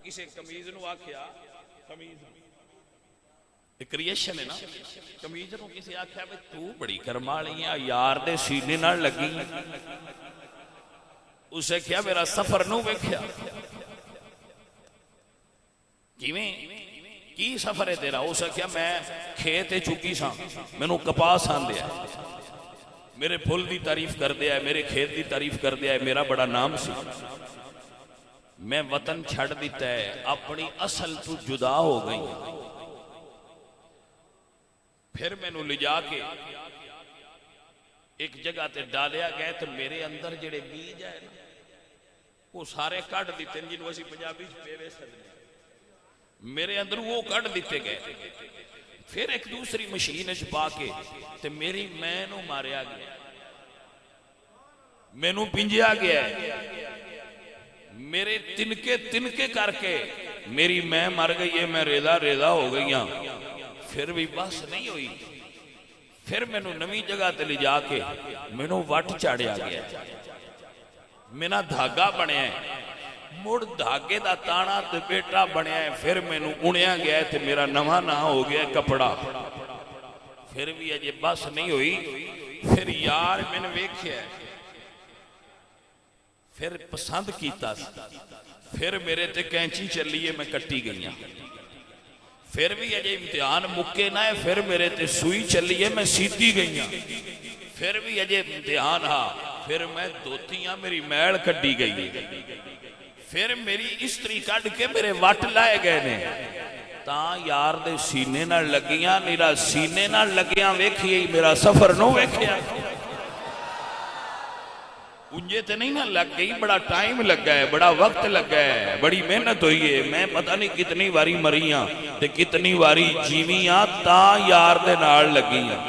किसी कमीज नूं आख्या, कमीज क्रिएशन है ना, कमीज नूं किसी आख्या भी तू बड़ी कर्मा वाली है, यार दे सीने नाल लगी। उसे क्या मेरा सफर नूं वेख्या, किवें की सफर है तेरा? उसे क्या मैं खेत चुकी सा, मैनू कपास आंदिया, मेरे फुल की तारीफ कर दिया है, मेरे खेत की तारीफ कर दिया है, मेरा बड़ा नाम सी, मैं वतन छड़ दिता है, अपनी असल तू जुदा हो गई। फिर मैनू लिजा के एक जगह ते डालिया गया, तो मेरे अंदर जेड़े बीज है ना वो सारे कट दिते, जिन्होंने असीं पंजाबी च पेवे सदने, मेरे अंदर वो कट दिते गए। फिर एक दूसरी मशीन च पा के ते मेरी मैं नू मारिया गया, मैनू पिंजिया गया, मेरे तिनके तिनके करके मेरी मैं मर गई है, मैं रेदा रेदा हो गई हाँ। फिर भी बस नहीं हुई, फिर मैनू नवी जगह ते ले जाके मैनू वट चाड़िया गया, मेरा धागा बनया, मुड़ धागे का ताना ते बेटा बनया है, फिर मैनू उणिया गया ते मेरा नवा ना हो गया कपड़ा। फिर भी अजे बस नहीं हुई, फिर यार मैंने वेख्या, फिर पसंद किया, फिर मेरे ते कैंची चली है, मैं कट्टी गई। फिर भी अजे इम्तिहान मुक्के ना है, फिर मेरे ते सुई चली है, मैं सीधी गई। फिर भी अजे इम्तिहान हा, फिर मैं धोती हाँ, मेरी मैल कड्डी गई। फिर मेरी इस्त्री कढ़ के मेरे वट लाए गए ने, ता यार दे सीने नाल लगियां, मेरा सीने नाल लगियां वेखिए, मेरा सफर नो वेख्या। उंजे ते नहीं ना लग गई, बड़ा टाइम लगा है, बड़ा वक्त लगा है, बड़ी मेहनत हुई है, मैं पता नहीं कितनी बारी मरी हाँ ते कितनी बारी जीवी हाँ, ता यार दे नाल लगी हाँ।